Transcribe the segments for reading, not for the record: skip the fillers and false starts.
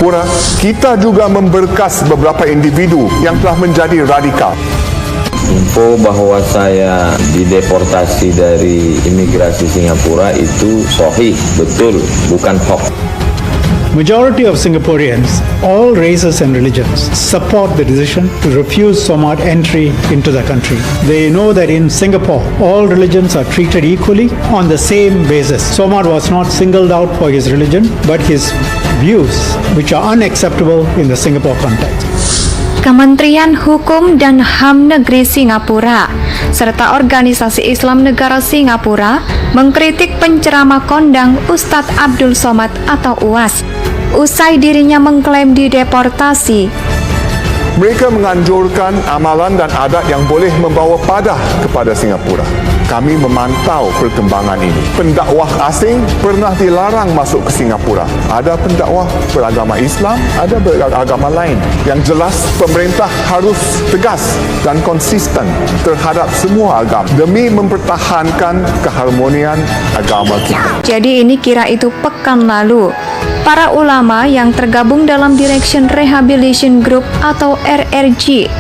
Pura, kita juga memberkas beberapa individu yang telah menjadi radikal. Info bahwa saya dideportasi dari imigrasi Singapura itu sahih, betul, bukan hoax. Majority of Singaporeans, all races and religions, support the decision to refuse Somad entry into the country. They know that in Singapore, all religions are treated equally on the same basis. Somad was not singled out for his religion, but his views, which are unacceptable in the Singapore context. Kementerian Hukum dan HAM Negeri Singapura serta Organisasi Islam Negara Singapura mengkritik penceramah kondang Ustadz Abdul Somad atau UAS usai dirinya mengklaim dideportasi. Mereka menganjurkan amalan dan adat yang boleh membawa padah kepada Singapura. Kami memantau perkembangan ini. Pendakwah asing pernah dilarang masuk ke Singapura. Ada pendakwah beragama Islam, ada beragama lain. Yang jelas, pemerintah harus tegas dan konsisten terhadap semua agama demi mempertahankan keharmonian agama kita. Jadi ini kira itu pekan lalu, para ulama yang tergabung dalam Direction Rehabilitation Group atau RRG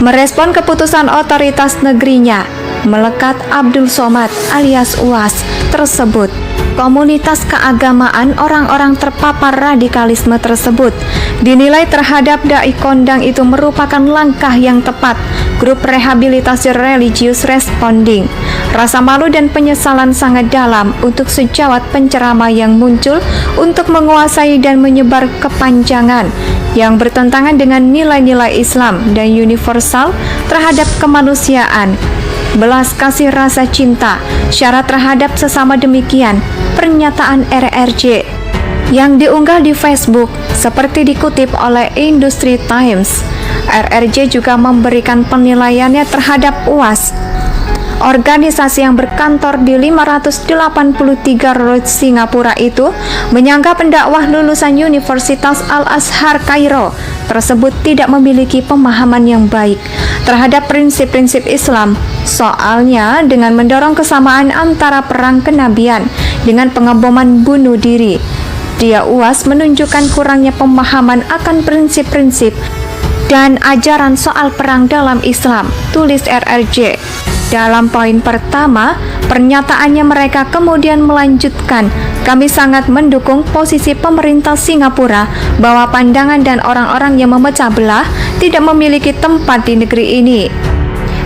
merespon keputusan otoritas negerinya melekat Abdul Somad alias UAS tersebut. Komunitas keagamaan orang-orang terpapar radikalisme tersebut dinilai terhadap dai kondang itu merupakan langkah yang tepat. Grup rehabilitasi religius responding. Rasa malu dan penyesalan sangat dalam untuk sejawat penceramah yang muncul untuk menguasai dan menyebar kepanjangan yang bertentangan dengan nilai-nilai Islam dan universal terhadap kemanusiaan, belas kasih rasa cinta, syarat terhadap sesama demikian. Pernyataan RRJ yang diunggah di Facebook seperti dikutip oleh Industry Times. RRJ juga memberikan penilaiannya terhadap UAS, organisasi yang berkantor di 583 Road Singapura itu, menyanggah pendakwah lulusan Universitas Al-Azhar Kairo tersebut tidak memiliki pemahaman yang baik terhadap prinsip-prinsip Islam. Soalnya dengan mendorong kesamaan antara perang kenabian dengan pengeboman bunuh diri. Dia UAS menunjukkan kurangnya pemahaman akan prinsip-prinsip dan ajaran soal perang dalam Islam, tulis RRJ. Dalam poin pertama, pernyataannya mereka kemudian melanjutkan, kami sangat mendukung posisi pemerintah Singapura bahwa pandangan dan orang-orang yang memecah belah tidak memiliki tempat di negeri ini.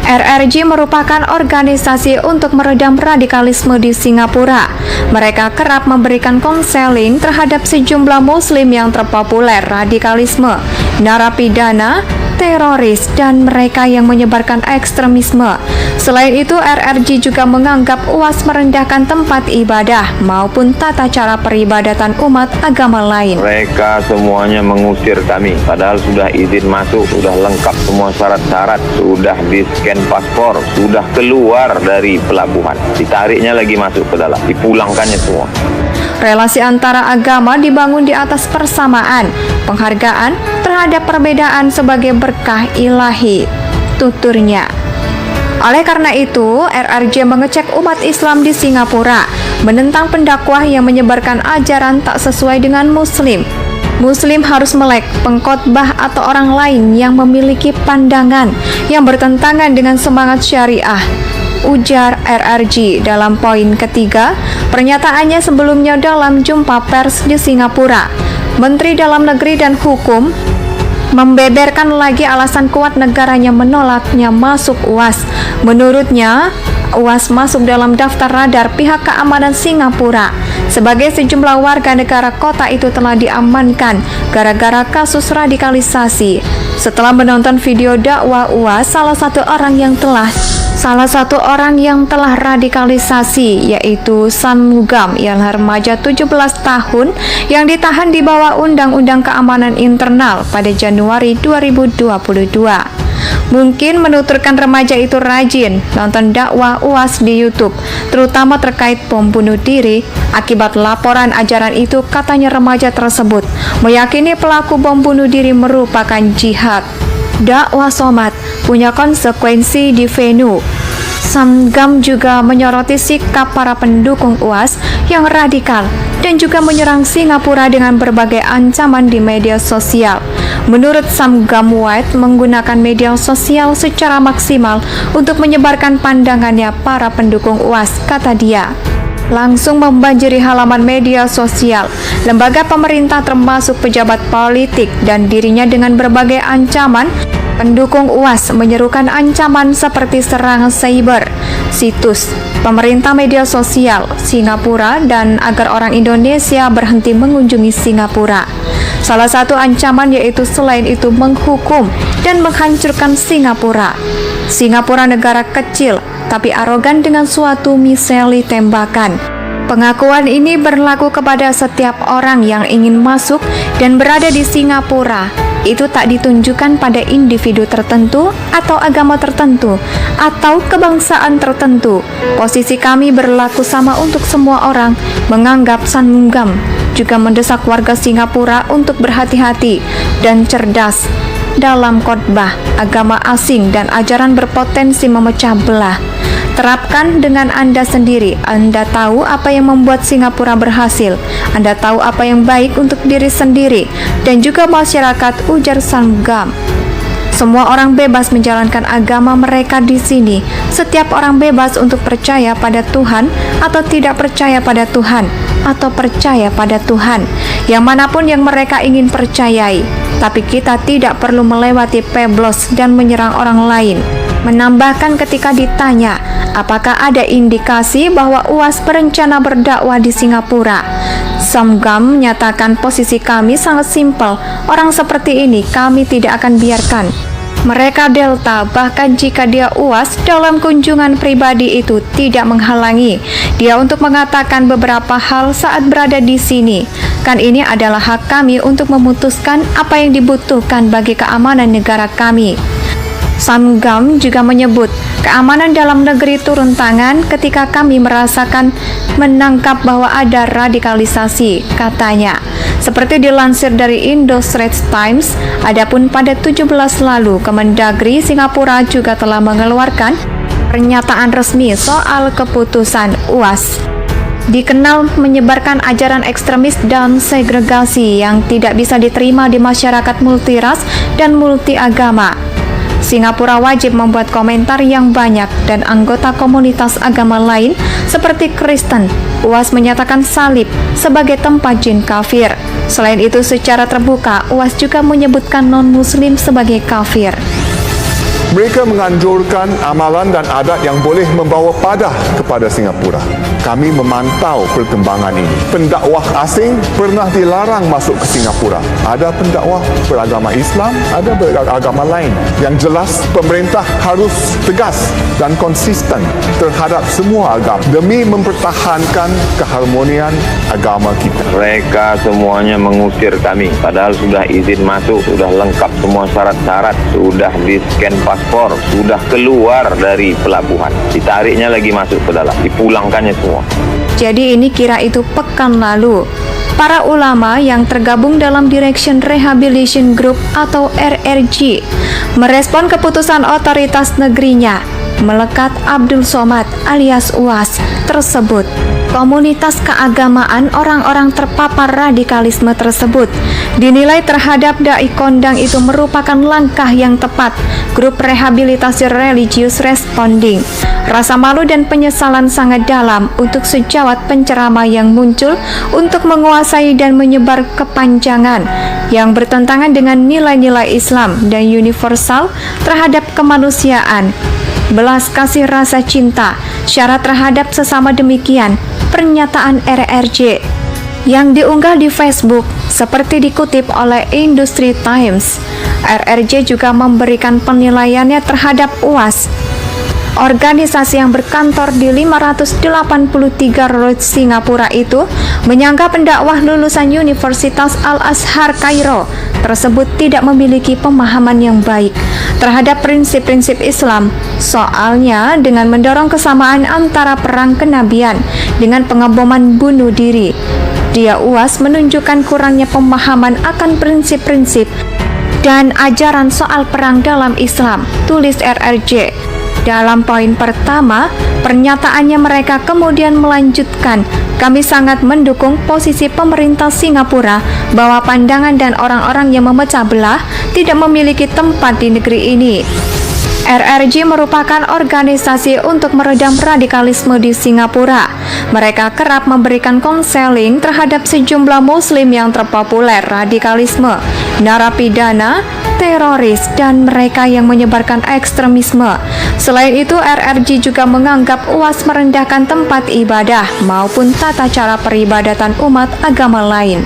RRG merupakan organisasi untuk meredam radikalisme di Singapura. Mereka kerap memberikan konseling terhadap sejumlah muslim yang terpopuler radikalisme, narapidana, teroris, dan mereka yang menyebarkan ekstremisme. Selain itu, RRG juga menganggap UAS merendahkan tempat ibadah maupun tata cara peribadatan umat agama lain. Mereka semuanya mengusir kami, padahal sudah izin masuk, sudah lengkap semua syarat-syarat, sudah di-scan paspor, sudah keluar dari pelabuhan, ditariknya lagi masuk ke dalam, dipulangkannya semua. Relasi antara agama dibangun di atas persamaan, penghargaan terhadap perbedaan sebagai berkah ilahi, tuturnya. Oleh karena itu, RRJ mengecek umat Islam di Singapura, menentang pendakwah yang menyebarkan ajaran tak sesuai dengan Muslim. Muslim harus melek pengkhotbah atau orang lain yang memiliki pandangan yang bertentangan dengan semangat syariah, ujar RRG dalam poin ketiga. Pernyataannya sebelumnya dalam jumpa pers di Singapura. Menteri Dalam Negeri dan Hukum membeberkan lagi alasan kuat negaranya menolaknya masuk UAS. Menurutnya, UAS masuk dalam daftar radar pihak keamanan Singapura. Sebagai sejumlah warga negara kota itu telah diamankan gara-gara kasus radikalisasi. Setelah menonton video dakwah UAS, salah satu orang yang telah radikalisasi yaitu San Gam yang remaja 17 tahun yang ditahan di bawah Undang-Undang Keamanan Internal pada Januari 2022. Mungkin menuturkan remaja itu rajin nonton dakwah UAS di YouTube, terutama terkait bom bunuh diri. Akibat laporan ajaran itu, katanya remaja tersebut meyakini pelaku bom bunuh diri merupakan jihad. Dakwah Somad punya konsekuensi di venue. Sam Gam juga menyoroti sikap para pendukung UAS yang radikal dan juga menyerang Singapura dengan berbagai ancaman di media sosial. Menurut Sam Gamwait, menggunakan media sosial secara maksimal untuk menyebarkan pandangannya para pendukung UAS, kata dia. Langsung membanjiri halaman media sosial, lembaga pemerintah termasuk pejabat politik dan dirinya dengan berbagai ancaman. Pendukung UAS menyerukan ancaman seperti serangan cyber, situs, pemerintah media sosial Singapura, dan agar orang Indonesia berhenti mengunjungi Singapura. Salah satu ancaman yaitu selain itu menghukum dan menghancurkan Singapura. Singapura negara kecil tapi arogan dengan suatu miseli tembakan. Pengakuan ini berlaku kepada setiap orang yang ingin masuk dan berada di Singapura. Itu tak ditunjukkan pada individu tertentu atau agama tertentu atau kebangsaan tertentu. Posisi kami berlaku sama untuk semua orang, menganggap Sangam juga mendesak warga Singapura untuk berhati-hati dan cerdas dalam khotbah agama asing dan ajaran berpotensi memecah belah. Terapkan dengan Anda sendiri. Anda tahu apa yang membuat Singapura berhasil. Anda tahu apa yang baik untuk diri sendiri dan juga masyarakat, ujar Sangam. Semua orang bebas menjalankan agama mereka di sini. Setiap orang bebas untuk percaya pada Tuhan atau tidak percaya pada Tuhan atau percaya pada Tuhan, yang manapun yang mereka ingin percayai. Tapi kita tidak perlu melewati peblos dan menyerang orang lain. Menambahkan ketika ditanya apakah ada indikasi bahwa UAS berencana berdakwah di Singapura, Sangam menyatakan posisi kami sangat simpel. Orang seperti ini kami tidak akan biarkan. Mereka Delta, bahkan jika dia UAS dalam kunjungan pribadi itu tidak menghalangi dia untuk mengatakan beberapa hal saat berada di sini. Kan ini adalah hak kami untuk memutuskan apa yang dibutuhkan bagi keamanan negara kami. Sangam juga menyebut keamanan dalam negeri turun tangan ketika kami merasakan menangkap bahwa ada radikalisasi, katanya. Seperti dilansir dari Indo Straits Times, adapun pada 17 lalu Kemendagri Singapura juga telah mengeluarkan pernyataan resmi soal keputusan UAS. Dikenal menyebarkan ajaran ekstremis dan segregasi yang tidak bisa diterima di masyarakat multiras dan multiagama. Singapura wajib membuat komentar yang banyak dan anggota komunitas agama lain seperti Kristen. UAS menyatakan salib sebagai tempat jin kafir. Selain itu, secara terbuka, UAS juga menyebutkan non-muslim sebagai kafir. Mereka menganjurkan amalan dan adat yang boleh membawa padah kepada Singapura. Kami memantau perkembangan ini. Pendakwah asing pernah dilarang masuk ke Singapura. Ada pendakwah beragama Islam, ada beragama lain. Yang jelas, pemerintah harus tegas dan konsisten terhadap semua agama demi mempertahankan keharmonian agama kita. Mereka semuanya mengusir kami, padahal sudah izin masuk, sudah lengkap semua syarat-syarat, sudah di-scan paspor, sudah keluar dari pelabuhan. Ditariknya lagi masuk ke dalam, dipulangkannya semua. Jadi ini kira itu pekan lalu. Para ulama yang tergabung dalam Direction Rehabilitation Group atau RRG merespon keputusan otoritas negerinya melekat Abdul Somad alias UAS tersebut. Komunitas keagamaan orang-orang terpapar radikalisme tersebut dinilai terhadap dai kondang itu merupakan langkah yang tepat. Grup rehabilitasi religius responding. Rasa malu dan penyesalan sangat dalam untuk sejawat penceramah yang muncul untuk menguasai dan menyebar kepanjangan yang bertentangan dengan nilai-nilai Islam dan universal terhadap kemanusiaan. Belas kasih rasa cinta, syarat terhadap sesama demikian, pernyataan RRJ yang diunggah di Facebook seperti dikutip oleh Industry Times. RRJ juga memberikan penilaiannya terhadap UAS, organisasi yang berkantor di 583 Road Singapura itu, menyanggah pendakwah lulusan Universitas Al-Azhar Kairo tersebut tidak memiliki pemahaman yang baik terhadap prinsip-prinsip Islam. Soalnya dengan mendorong kesamaan antara perang kenabian dengan pengeboman bunuh diri. Dia UAS menunjukkan kurangnya pemahaman akan prinsip-prinsip dan ajaran soal perang dalam Islam, tulis RRJ. Dalam poin pertama, Pernyataannya mereka kemudian melanjutkan, kami sangat mendukung posisi pemerintah Singapura bahwa pandangan dan orang-orang yang memecah belah tidak memiliki tempat di negeri ini. RRG merupakan organisasi untuk meredam radikalisme di Singapura. Mereka kerap memberikan konseling terhadap sejumlah muslim yang terpopuler radikalisme, narapidana, teroris, dan mereka yang menyebarkan ekstremisme. Selain itu, RRG juga menganggap UAS merendahkan tempat ibadah maupun tata cara peribadatan umat agama lain.